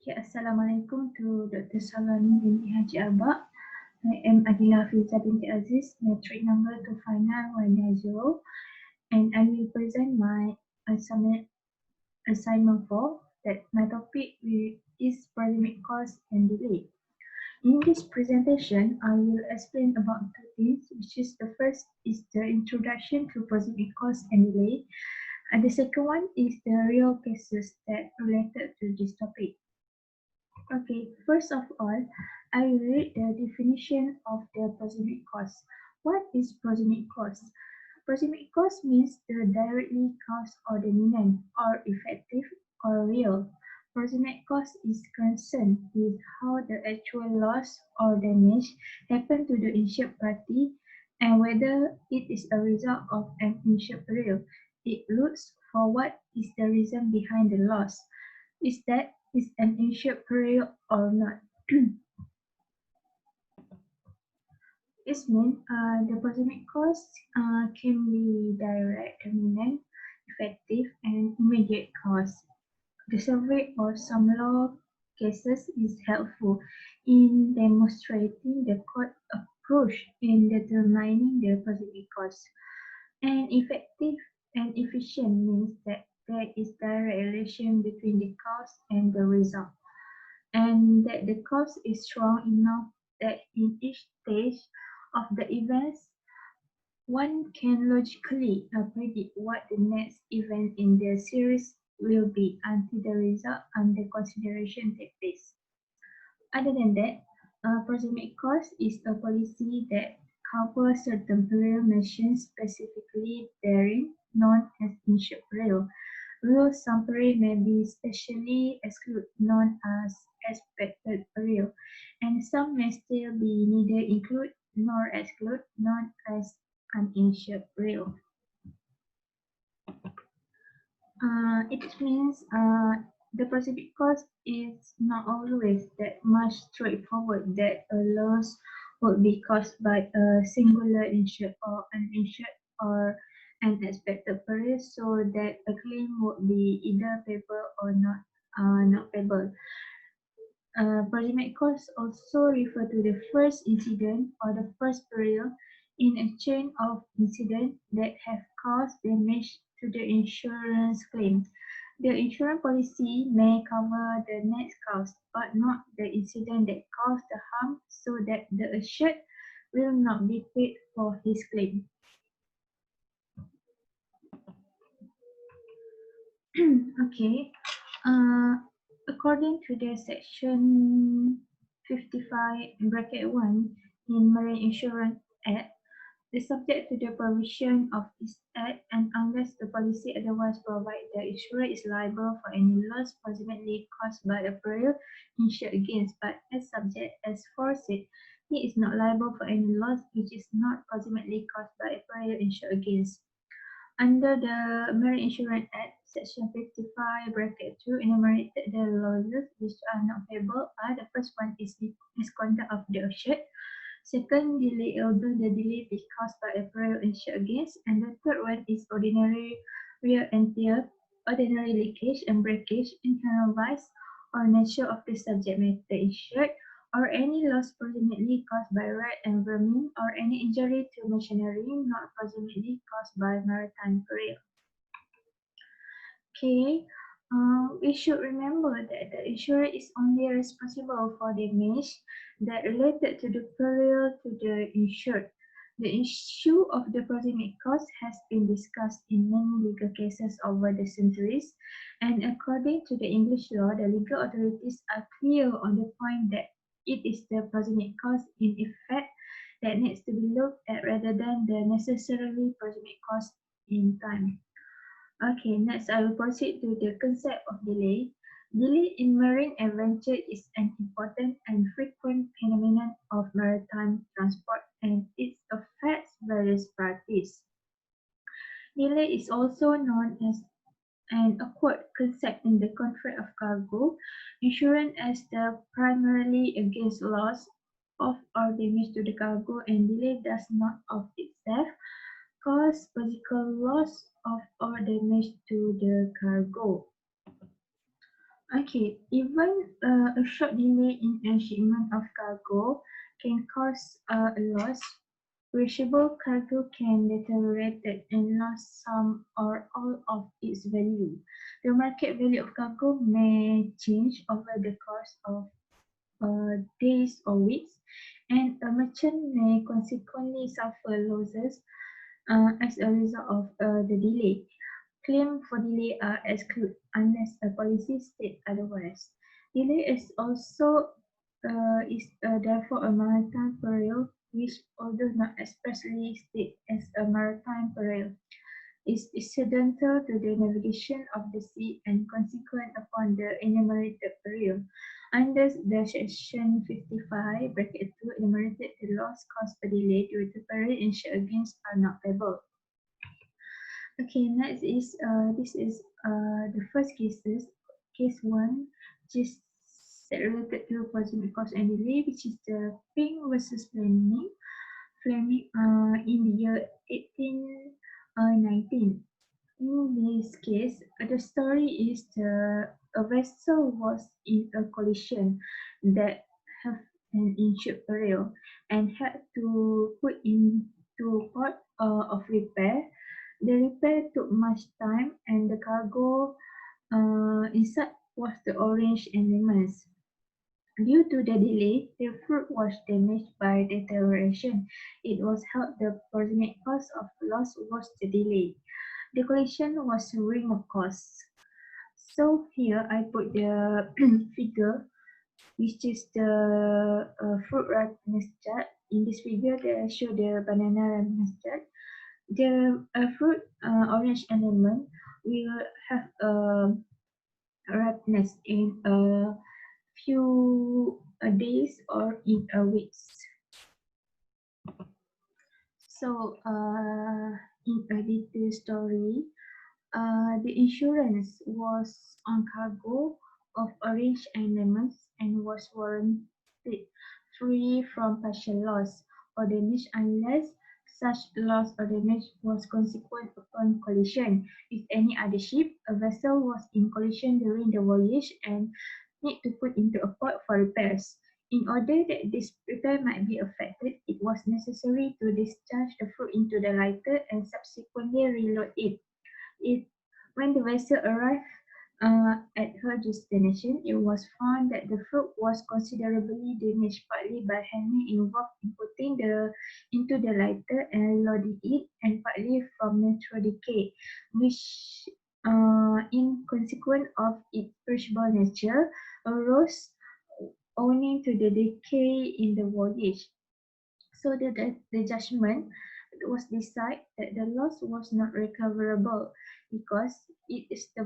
Okay, Assalamualaikum to Dr. Salani binti Haji Abak. I am Adila Fiza binti Aziz, metric number 259190, and I will present my assignment 4 that my topic is proximate cause and delay. In this presentation, I will explain about two things, which is the first is the introduction to proximate cause and delay, and the second one is the real cases that related to this topic. Okay, first of all, I will read the definition of the proximate cause. What is proximate cause? Proximate cause means the directly cause or dominant or effective or real. Proximate cause is concerned with how the actual loss or damage happened to the insured party and whether it is a result of an insured peril. It looks for what is the reason behind the loss. Is that is an insured peril or not? This means the proximate cause can be direct, imminent, effective, and immediate cause. The survey of some law cases is helpful in demonstrating the court approach in determining the proximate cause. And effective and efficient means that there is direct relation between the cause and the result, and that the cause is strong enough that in each stage of the events, one can logically predict what the next event in the series will be until the result under consideration takes place. Other than that, proximate cause is a policy that covers certain peril mentioned specifically therein, known as insured peril. Though some peril may be specially excluded, known as expected peril, and some may still be neither include nor exclude, known as uninsured peril. It means the proximate cause is not always that much straightforward that a loss would be caused by a singular insured or uninsured or unexpected peril, so that a claim would be either payable or not payable. Proximate cause also refer to the first incident or the first peril in a chain of incidents that have caused damage to the insurance claim. The insurance policy may cover the next cause, but not the incident that caused the harm, so that the assured will not be paid for his claim. Okay. According to the section 55 bracket 1 in Marine Insurance Act, is subject to the provision of this act, and unless the policy otherwise provides, the insurer is liable for any loss proximately caused by a peril insured against, but as subject as foresaid, he is not liable for any loss which is not proximately caused by a peril insured against. Under the Marine Insurance Act, Section 55, bracket 2, enumerated the losses which are not payable are: the first one is misconduct of the assured, second, delay, although the delay be caused by a peril insured against, and the third one is ordinary wear and tear, ordinary leakage and breakage, internal vice, or nature of the subject matter insured, or any loss presumably caused by rat and vermin, or any injury to machinery not presumably caused by maritime peril. Okay, we should remember that the insurer is only responsible for damage that related to the peril to the insured. The issue of the proximate cause has been discussed in many legal cases over the centuries, and according to the English law, the legal authorities are clear on the point that it is the proximate cause in effect that needs to be looked at rather than the necessarily proximate cause in time. Okay, next I will proceed to the concept of delay. Delay in marine adventure is an important and frequent phenomenon of maritime transport, and it affects various parties. Delay is also known as an awkward concept in the contract of cargo insurance, as the primarily against loss of or damage to the cargo, and delay does not of itself cause physical loss of or damage to the cargo. Okay, even a short delay in a shipment of cargo can cause a loss. Perishable cargo can deteriorate and lose some or all of its value. The market value of cargo may change over the course of days or weeks, and a merchant may consequently suffer losses as a result of the delay. Claim for delay are excluded unless a policy states otherwise. Delay is also therefore a maritime peril, which, although not expressly stated as a maritime peril, is incidental to the navigation of the sea and consequent upon the enumerated peril. Under the section 55, bracket 2, enumerated the loss caused by delay due to peril insured against are not payable. Okay, next is this is the first cases. Case one, just related to proximate cause and delay, which is the Ping versus Fleming. Fleming in the year 1819. In this case, the story is a vessel was in a collision that have an insured peril and had to put into port of repair. The repair took much time and the cargo inside was the orange and lemons. Due to the delay, the fruit was damaged by deterioration. It was held the proximate cause of loss was the delay. The collision was a ring of costs. So here I put the figure, which is the fruit ripeness chart. In this figure, they show the banana ripeness chart. The fruit, orange and lemon, will have a ripeness in a few days or in a weeks. So, in a detailed story, the insurance was on cargo of orange and lemons and was warranted free from partial loss or damage unless such loss or damage was consequent upon collision with any other ship. A vessel was in collision during the voyage and need to put into a port for repairs. In order that this repair might be affected, it was necessary to discharge the fruit into the lighter and subsequently reload it. It, when the vessel arrived at her destination, it was found that the fruit was considerably damaged, partly by handling involved in putting into the lighter and reloading it, and partly from natural decay, which, in consequence of its perishable nature, arose owing to the decay in the voyage. So the judgment was decided that the loss was not recoverable because it is the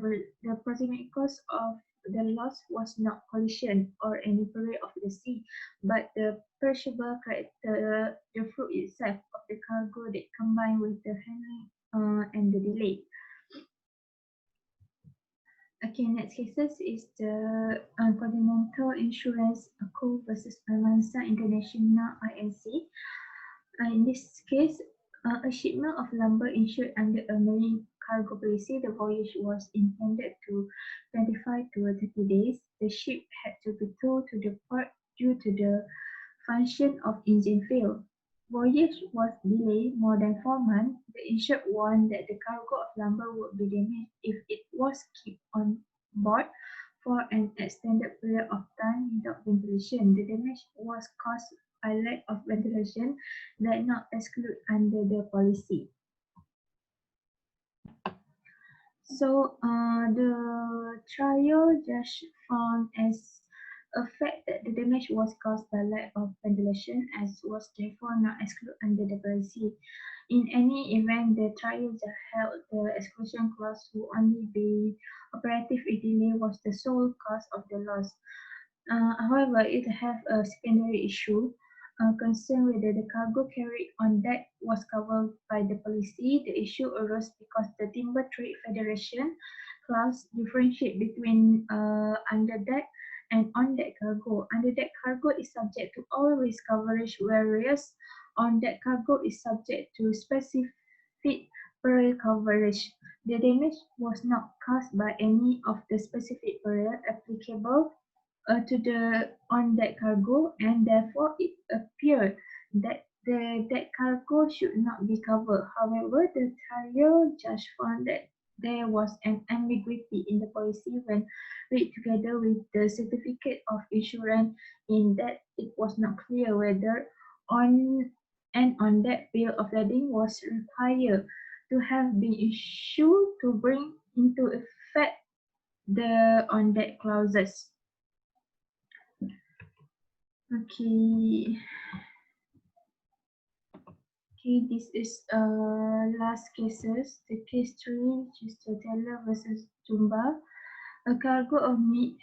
proximate cause of the loss was not collision or any period of the sea, but the perishable character, the fruit itself of the cargo that combined with the handling and the delay. Okay, next cases is the Continental Insurance Co. versus Almanza International Inc. In this case, a shipment of lumber insured under a marine cargo policy, the voyage was intended to 25 to 30 days. The ship had to be towed to the port due to the function of engine fail. Voyage was delayed more than 4 months. The insured warned that the cargo of lumber would be damaged if it was kept on board for an extended period of time without ventilation. The damage was caused by lack of ventilation that not excluded under the policy. So the trial judge found as a fact that the damage was caused by lack of ventilation as was therefore not excluded under the policy. In any event, the trial judge held the exclusion clause would only be operative if delay was the sole cause of the loss. However, it have a secondary issue concern whether the cargo carried on deck was covered by the policy. The issue arose because the Timber Trade Federation clause differentiate between under deck and on deck cargo. Under deck cargo is subject to all risk coverage, whereas on deck cargo is subject to specific peril coverage. The damage was not caused by any of the specific peril applicable to the on-deck cargo, and therefore it appeared that the deck cargo should not be covered. However, the trial judge found that there was an ambiguity in the policy when read together with the certificate of insurance, in that it was not clear whether on on-deck bill of lading was required to have been issued to bring into effect the on-deck clauses. Okay, this is last cases. The case 3, Teller versus Tumba. A cargo of meat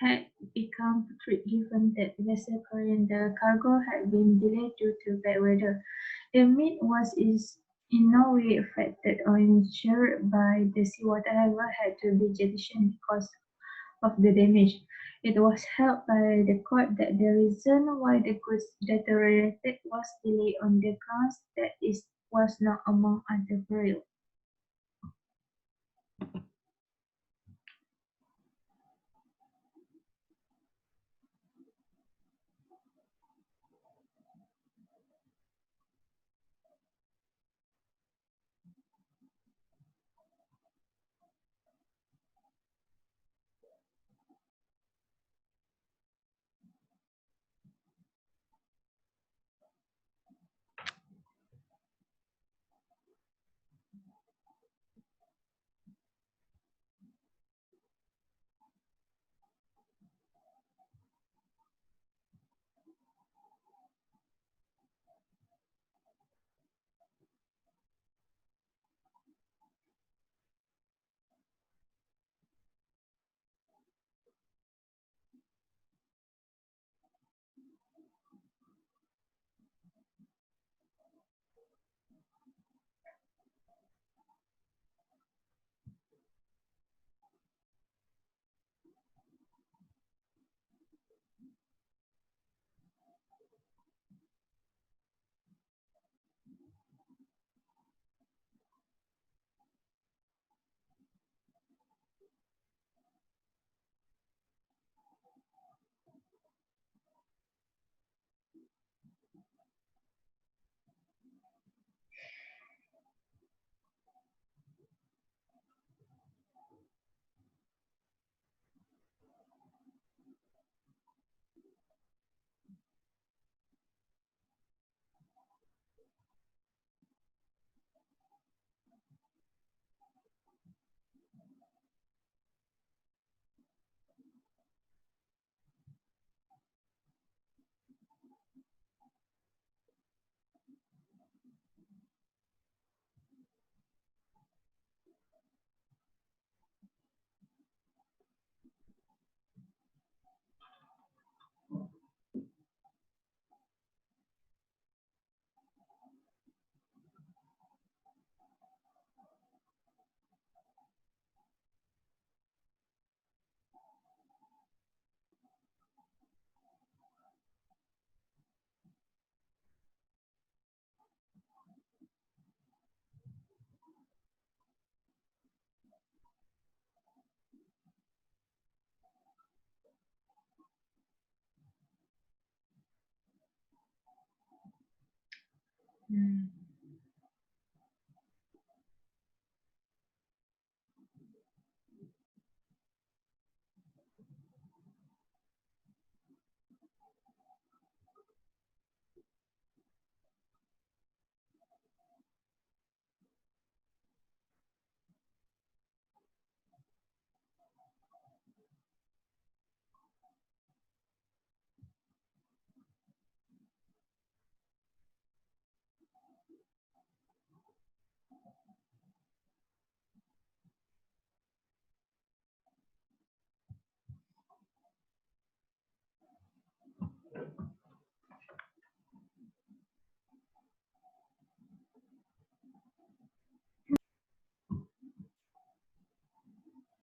had become putrid given that vessel carrying the cargo had been delayed due to bad weather. The meat is in no way affected or injured by the seawater, however, had to be jettisoned because of the damage. It was held by the court that the reason why the goods deteriorated was delay on the grounds that it was not among other perils.